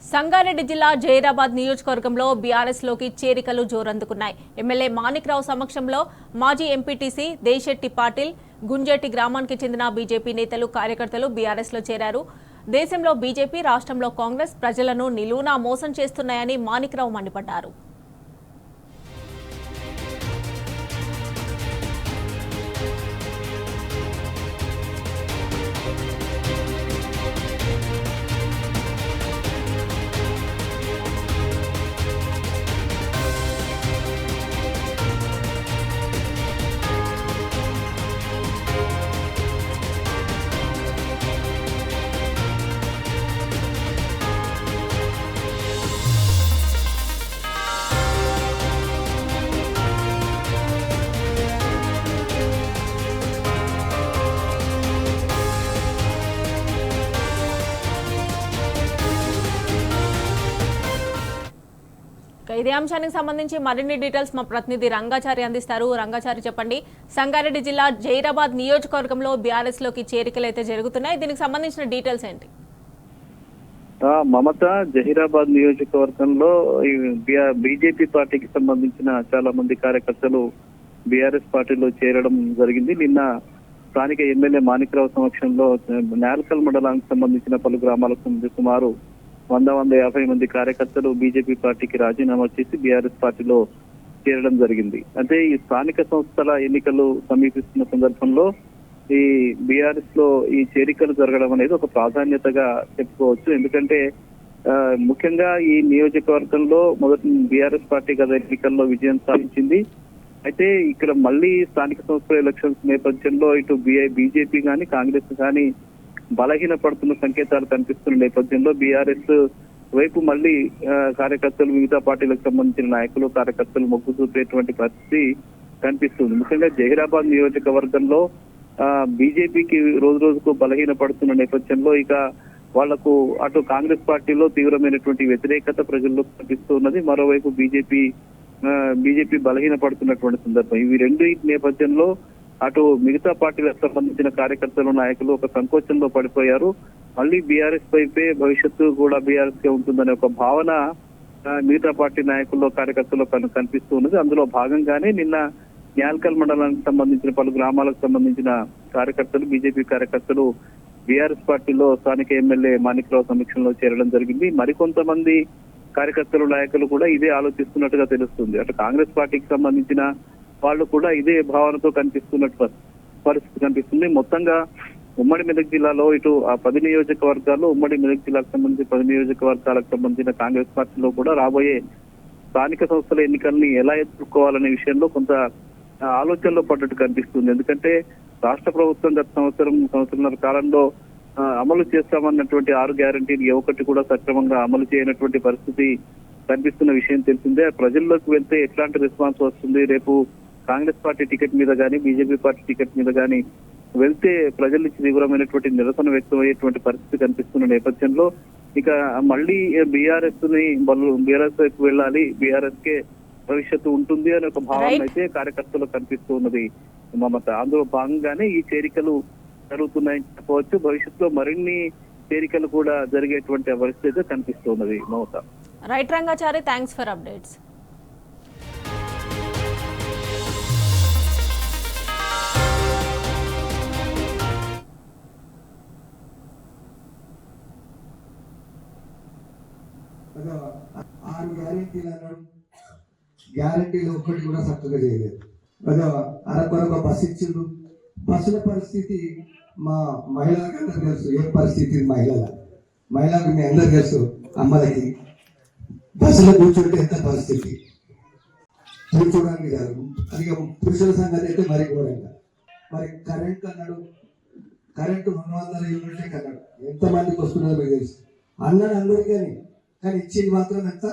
సంగారెడ్డి జిల్లా జైరాబాద్ నియోజకవర్గంలో బీఆర్ఎస్ లోకి చేరికలు జోరందుకున్నాయి. ఎమ్మెల్యే మాణిక్రావు సమక్షంలో మాజీ ఎంపీటీసీ దేశెట్టి పాటిల్, గుంజేటి గ్రామానికి చెందిన బీజేపీ నేతలు, కార్యకర్తలు బీఆర్ఎస్ లో చేరారు. దేశంలో బీజేపీ, రాష్ట్రంలో కాంగ్రెస్ ప్రజలను నిలువునా మోసం చేస్తున్నాయని మాణిక్రావు మండిపడ్డారు. ఇదే అంశానికి సంబంధించి మరిన్ని డీటెయిల్స్ మా ప్రతినిధి రంగాచారి అందిస్తారు. రంగాచారి, చెప్పండి, సంగారెడ్డి జిల్లా జైరాబాద్ నియోజకవర్గంలో బీఆర్ఎస్ లోకి చేరికలు అయితే జరుగుతున్నాయి. దీనికి సంబంధించిన డీటెయిల్స్ ఏంటి? మమత, జహీరాబాద్ నియోజకవర్గంలో బీజేపీ పార్టీకి సంబంధించిన చాలా మంది కార్యకర్తలు బీఆర్ఎస్ పార్టీలో చేరడం జరిగింది. నిన్న స్థానిక ఎమ్మెల్యే మాణిక్రావు సమక్షంలో నేల్కల్ మండలానికి సంబంధించిన పలు గ్రామాలకు సుమారు 100-150 మంది కార్యకర్తలు బీజేపీ పార్టీకి రాజీనామా చేసి బీఆర్ఎస్ పార్టీలో చేరడం జరిగింది. అంటే ఈ స్థానిక సంస్థల ఎన్నికలు సమీపిస్తున్న సందర్భంలో ఈ బీఆర్ఎస్ లో ఈ చేరికలు జరగడం అనేది ఒక ప్రాధాన్యతగా చెప్పుకోవచ్చు. ఎందుకంటే ముఖ్యంగా ఈ నియోజకవర్గంలో మొదటి బీఆర్ఎస్ పార్టీ గత ఎన్నికల్లో విజయం సాధించింది. అయితే ఇక్కడ మళ్ళీ స్థానిక సంస్థల ఎలక్షన్స్ నేపథ్యంలో ఇటు బీజేపీ కానీ కాంగ్రెస్ కానీ బలహీనపడుతున్న సంకేతాలు కనిపిస్తున్న నేపథ్యంలో బీఆర్ఎస్ వైపు మళ్ళీ కార్యకర్తలు, వివిధ పార్టీలకు సంబంధించిన నాయకులు, కార్యకర్తలు మొగ్గు చూపేటువంటి పరిస్థితి కనిపిస్తుంది. ముఖ్యంగా జహీరాబాద్ నియోజకవర్గంలో బీజేపీకి రోజు రోజుకు బలహీనపడుతున్న నేపథ్యంలో ఇక వాళ్లకు అటు కాంగ్రెస్ పార్టీలో తీవ్రమైనటువంటి వ్యతిరేకత ప్రజల్లో కనిపిస్తూ ఉన్నది. మరోవైపు బీజేపీ బలహీనపడుతున్నటువంటి సందర్భం. ఇవి రెండు నేపథ్యంలో అటు మిగతా పార్టీలకు సంబంధించిన కార్యకర్తలు, నాయకులు ఒక సంకోచంలో పడిపోయారు. మళ్ళీ బీఆర్ఎస్ వైపే భవిష్యత్తు కూడా బీఆర్ఎస్ కే ఉంటుందనే ఒక భావన మిగతా పార్టీ నాయకుల్లో, కార్యకర్తల్లో కనిపిస్తూ ఉన్నది. అందులో భాగంగానే నిన్న న్యాల్కల్ మండలానికి సంబంధించిన పలు గ్రామాలకు సంబంధించిన కార్యకర్తలు, బీజేపీ కార్యకర్తలు బీఆర్ఎస్ పార్టీలో స్థానిక ఎమ్మెల్యే మాణిక్రావు సమక్షంలో చేరడం జరిగింది. మరికొంతమంది కార్యకర్తలు, నాయకులు కూడా ఇదే ఆలోచిస్తున్నట్టుగా తెలుస్తుంది. అటు కాంగ్రెస్ పార్టీకి సంబంధించిన వాళ్ళు కూడా ఇదే భావనతో కనిపిస్తున్నట్టు పరిస్థితి కనిపిస్తుంది. మొత్తంగా ఉమ్మడి మెదక్ జిల్లాలో ఇటు ఆ 10 నియోజకవర్గాల్లో, ఉమ్మడి మెదక్ జిల్లాకు సంబంధించి 10 నియోజకవర్గాలకు సంబంధించిన కాంగ్రెస్ పార్టీలో కూడా రాబోయే స్థానిక సంస్థల ఎన్నికల్ని ఎలా ఎదుర్కోవాలనే విషయంలో కొంత ఆలోచనలో పడ్డట్టు కనిపిస్తుంది. ఎందుకంటే రాష్ట్ర ప్రభుత్వం గత సంవత్సరంన్నర కాలంలో అమలు చేస్తామన్నటువంటి 6 గ్యారంటీలు ఏ ఒక్కటి కూడా సక్రమంగా అమలు చేయనటువంటి పరిస్థితి కనిపిస్తున్న విషయం తెలిసిందే. ప్రజల్లోకి వెళ్తే ఎట్లాంటి రెస్పాన్స్ వస్తుంది, రేపు కాంగ్రెస్ పార్టీ టికెట్ మీద కానీ, బీజేపీ పార్టీ టికెట్ మీద కానీ వెళ్తే ప్రజల నుంచి తీవ్రమైనటువంటి నిరసన వ్యక్తమయ్యేటువంటి పరిస్థితి కనిపిస్తున్న నేపథ్యంలో ఇక మళ్ళీ బీఆర్ఎస్ వైపు వెళ్ళాలి, బీఆర్ఎస్ కే భవిష్యత్తు ఉంటుంది అనే ఒక భావన అయితే కార్యకర్తలు కనిపిస్తూ ఉన్నది మమత. అందులో భాగంగానే ఈ చేరికలు జరుగుతున్నాయని చెప్పవచ్చు. భవిష్యత్తులో మరిన్ని చేరికలు కూడా జరిగేటువంటి పరిస్థితి కనిపిస్తున్నది Mamata. Right Rangachari, thanks for updates. గ్యారంటీలు ఒక్కటి కూడా చక్కగా చేయలేదు. అరకొరక బస్సు ఇచ్చిండు. బస్సుల పరిస్థితి మా మహిళలకు తెలుసు. ఏ పరిస్థితి మహిళలకు మీ అందరు తెలుసు. అమ్మలకి బస్సులో కూర్చుంటే ఎంత పరిస్థితి, కూర్చోడానికి కాదు. అది పురుషుల సంగతి అయితే మరి ఘోరంగా. మరి కరెంట్ అన్నాడు, కరెంటు 200 యూనిట్లే కన్నాడు. ఎంతమందికి వస్తున్నదో మీకు తెలుసు. అన్నాడు అందరికీ, కానీ ఇచ్చింది మాత్రం ఎంత